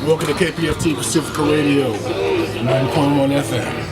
Welcome to Kpft Pacifica Radio, 9.1 FM.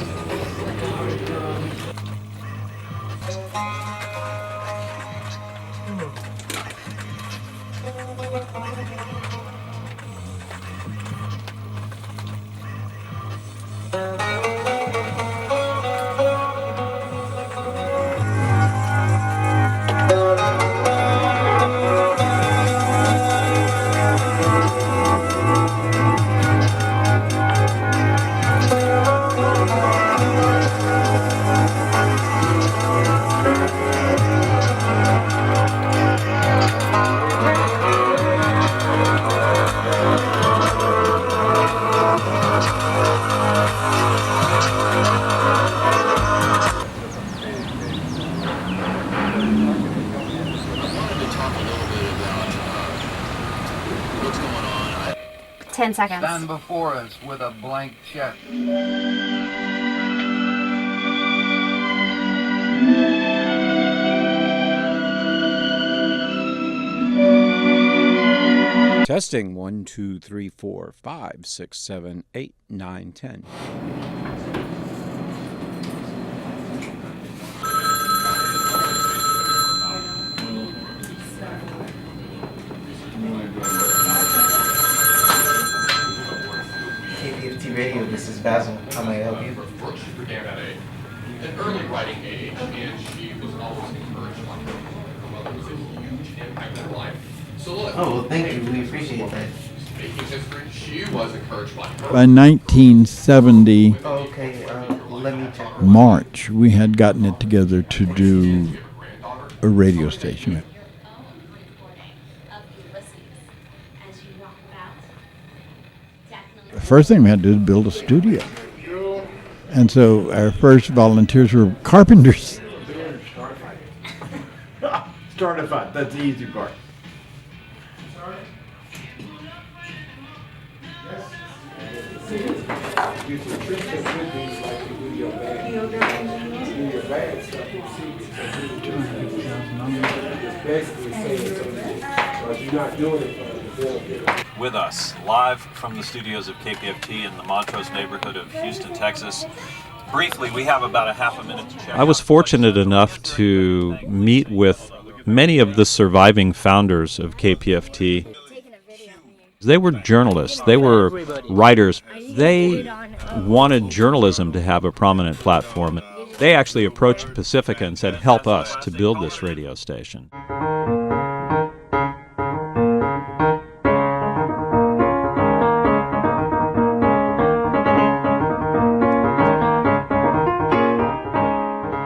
What's going on? 10 seconds. Stand before us with a blank check. Testing 1, 2, 3, 4, 5, 6, 7, 8, 9, 10. Kpft Radio, this is Basil. How may I help you? She began at an early writing age, and she was always encouraged by her mother. Was a huge impact in her life. So look. Oh, well, thank you. We appreciate that. Speaking history, she was encouraged by her. By 1970, Okay, let me check. March, we had gotten it together to do a radio station. The first thing we had to do is build a studio. And so our first volunteers were carpenters. Start a fight. That's the easy part. With us, live from the studios of Kpft in the Montrose neighborhood of Houston, Texas. Briefly, we have about a half a minute to check. I was fortunate enough to meet with many of the surviving founders of Kpft. They were journalists. They were writers. They wanted journalism to have a prominent platform. They actually approached Pacifica and said, help us to build this radio station.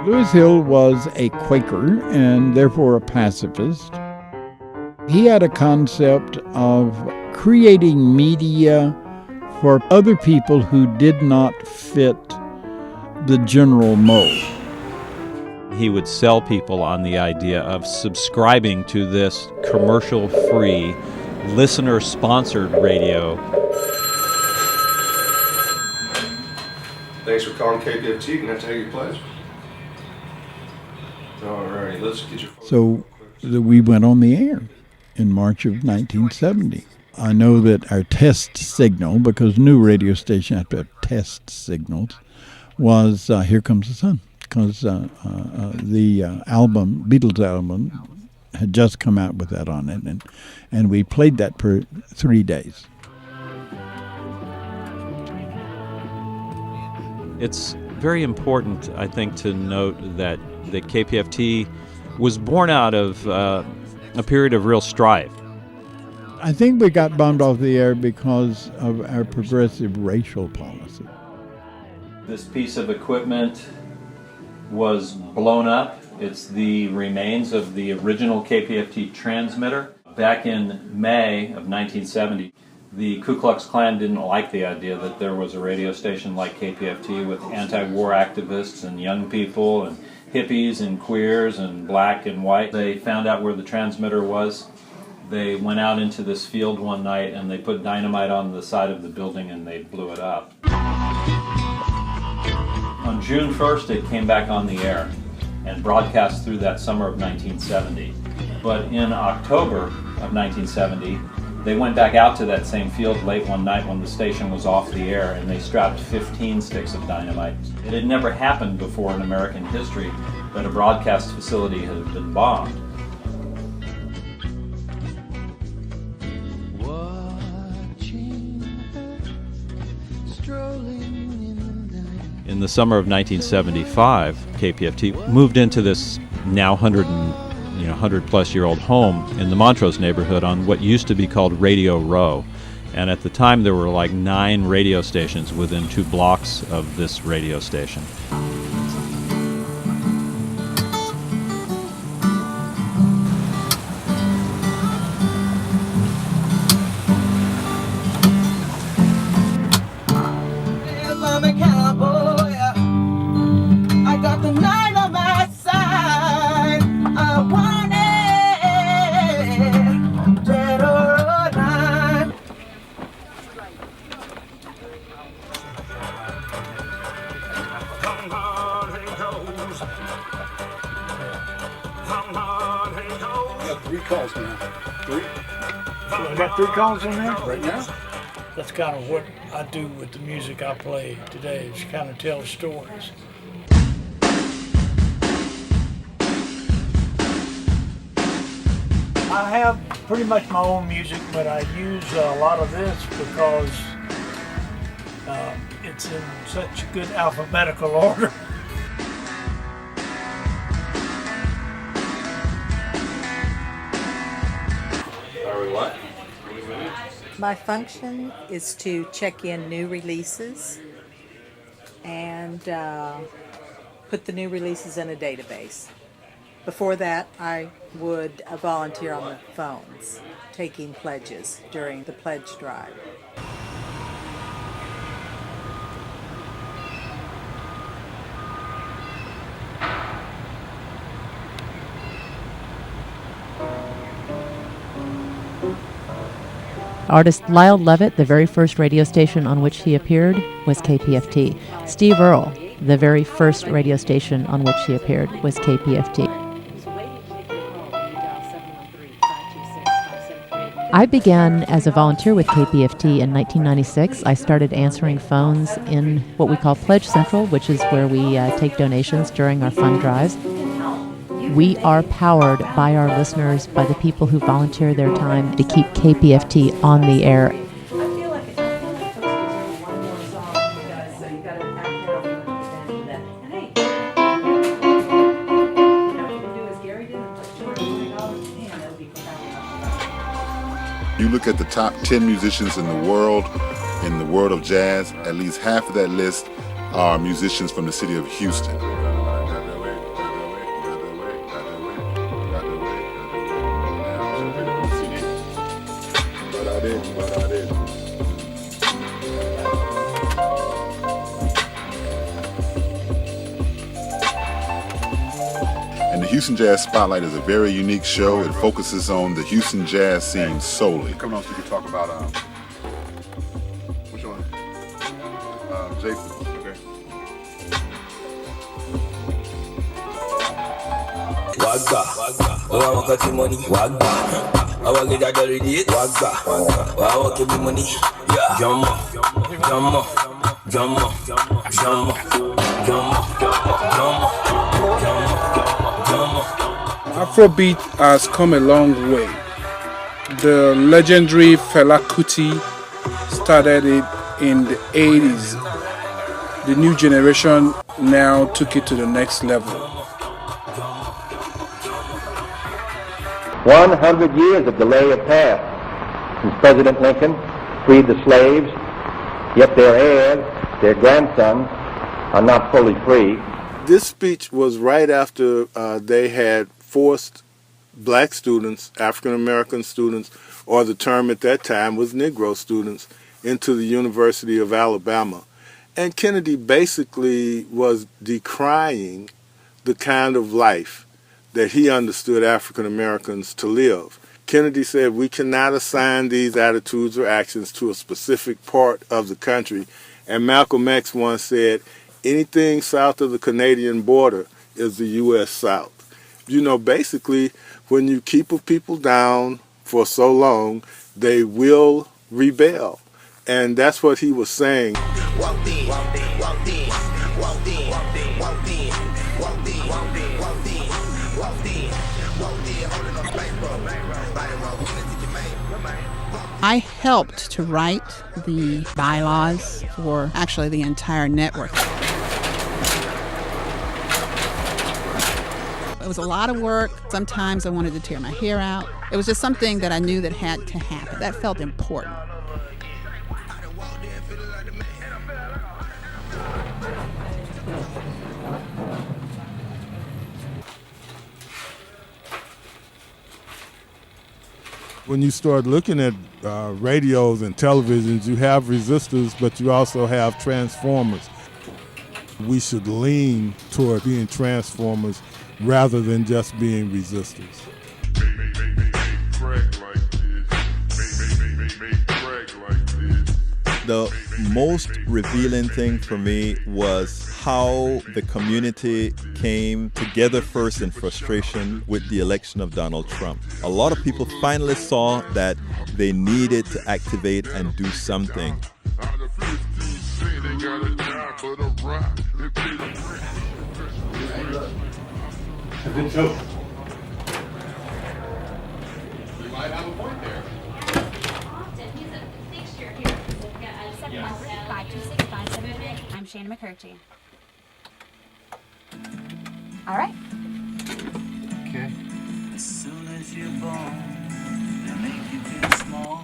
Lewis Hill was a Quaker and therefore a pacifist. He had a concept of creating media for other people who did not fit the general mold. He would sell people on the idea of subscribing to this commercial-free, listener-sponsored radio. Thanks for calling Kpft. Can I take your place? All right, let's get your phone. So we went on the air in March of 1970. I know that our test signal, because new radio station have to have test signals, was Here Comes the Sun, because the Beatles album had just come out with that on it, and we played that for 3 days. It's very important, I think, to note that Kpft was born out of a period of real strife. I think we got bombed off the air because of our progressive racial policy. This piece of equipment was blown up. It's the remains of the original Kpft transmitter. Back in May of 1970, the Ku Klux Klan didn't like the idea that there was a radio station like Kpft with anti-war activists and young people and hippies and queers and black and white. They found out where the transmitter was. They went out into this field one night and they put dynamite on the side of the building and they blew it up. On June 1st, it came back on the air and broadcast through that summer of 1970. But in October of 1970, They went back out to that same field late one night when the station was off the air, and they strapped 15 sticks of dynamite. It had never happened before in American history that a broadcast facility had been bombed. In the summer of 1975, KPFT moved into this now 100-plus-year-old home in the Montrose neighborhood on what used to be called Radio Row. And at the time, there were like 9 radio stations within 2 blocks of this radio station. Calls now. 3? I got 3 calls on there? Right now? That's kind of what I do with the music I play today, is kind of tell stories. I have pretty much my own music, but I use a lot of this because it's in such good alphabetical order. My function is to check in new releases and put the new releases in a database. Before that, I would volunteer on the phones, taking pledges during the pledge drive. Artist Lyle Levitt, the very first radio station on which he appeared was KPFT. Steve Earle, the very first radio station on which he appeared was KPFT. I began as a volunteer with KPFT in 1996. I started answering phones in what we call Pledge Central, which is where we take donations during our fund drives. We are powered by our listeners, by the people who volunteer their time to keep KPFT on the air. I feel like it's supposed to do one more song, you guys, so you got to act out and then, hey, what you can do as Gary did, and put $220 in, that'll be profound. You look at the top 10 musicians in the world of jazz, at least half of that list are musicians from the city of Houston. And the Houston Jazz Spotlight is a very unique show. It focuses on the Houston jazz scene solely. Come on, so we can talk about which one? Jason. Okay. Wagga, I want to money. Wagga, I want to get a date. Wagga, I want to be money. Yeah, Jamma. Afrobeat has come a long way. The legendary Fela Kuti started it in the 80s. The new generation now took it to the next level. 100 years of delay have passed since President Lincoln freed the slaves, yet their heirs, their grandsons, are not fully free. This speech was right after they had forced black students, African American students, or the term at that time was Negro students, into the University of Alabama. And Kennedy basically was decrying the kind of life that he understood African Americans to live. Kennedy said, we cannot assign these attitudes or actions to a specific part of the country. And Malcolm X once said, anything south of the Canadian border is the U.S. South. You know, basically, when you keep people down, for so long, they will rebel. And that's what he was saying. I helped to write the bylaws for actually the entire network. It was a lot of work. Sometimes I wanted to tear my hair out. It was just something that I knew that had to happen. That felt important. When you start looking at radios and televisions, you have resistors, but you also have transformers. We should lean toward being transformers rather than just being resistors. The most revealing thing for me was how the community came together first in frustration with the election of Donald Trump. A lot of people finally saw that they needed to activate and do something. You might have a point there. I'm Shannon McCurdy. All right. Okay. As soon as you're born, they make you feel small.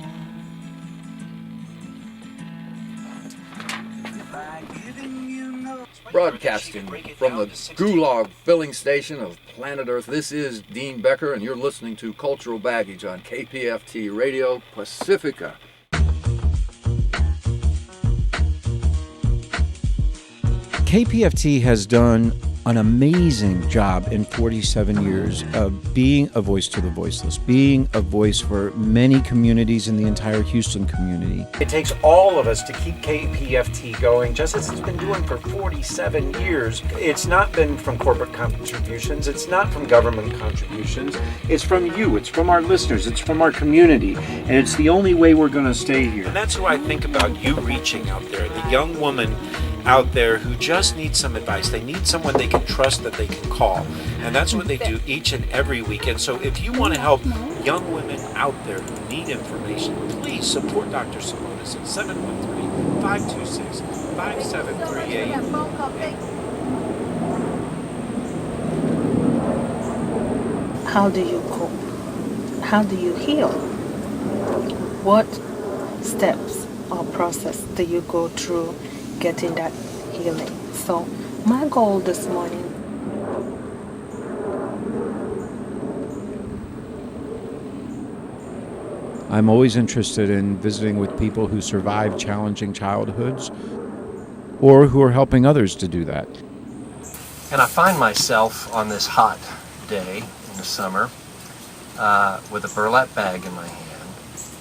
By giving you no. Broadcasting from the Gulag filling station of planet Earth, this is Dean Becker, and you're listening to Cultural Baggage on KPFT Radio Pacifica. KPFT has done an amazing job in 47 years of being a voice to the voiceless, being a voice for many communities in the entire Houston community. It takes all of us to keep KPFT going, just as it's been doing for 47 years. It's not been from corporate contributions, it's not from government contributions, it's from you, it's from our listeners, it's from our community, and it's the only way we're going to stay here. And that's who I think about you reaching out there, the young woman out there who just need some advice. They need someone they can trust that they can call. And that's what they do each and every weekend. So if you want to help young women out there who need information, please support Dr. Simonis at 713-526-5738. How do you cope? How do you heal? What steps or process do you go through getting that healing? So my goal this morning I'm always interested in visiting with people who survived challenging childhoods or who are helping others to do that. And I find myself on this hot day in the summer with a burlap bag in my hand,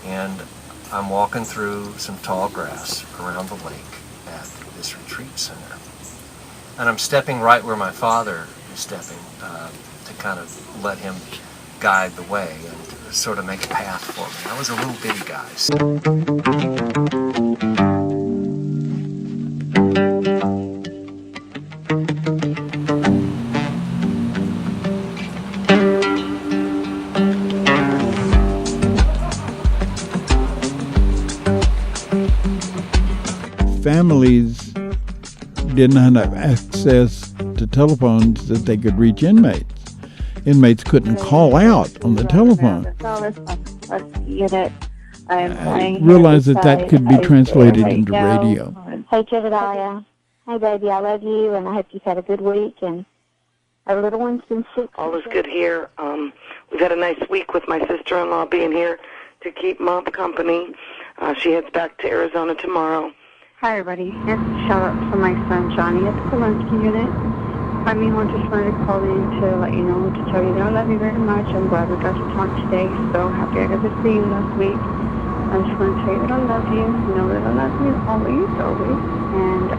and I'm walking through some tall grass around the lake at this retreat center. And I'm stepping right where my father is stepping to kind of let him guide the way and sort of make a path for me. I was a little bitty guy. Families didn't have access to telephones that they could reach inmates. Inmates couldn't call out on the telephone. I realized that could be translated into radio. Hey, Jedediah. Hey, baby, I love you, and I hope you've had a good week, and our little one's been sick. All is good here. We've had a nice week with my sister-in-law being here to keep Mom company. She heads back to Arizona tomorrow. Hi, everybody. Here's a shout-out for my son, Johnny, at the Polanski unit. I just wanted to call in to let you know, to tell you that I love you very much. I'm glad we got to talk today. So happy I got to see you last week. I just want to tell you that I love you. Know that I love you always, always. And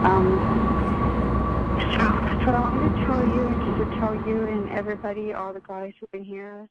so that's what I wanted to tell you, and just to tell you and everybody, all the guys who've been here.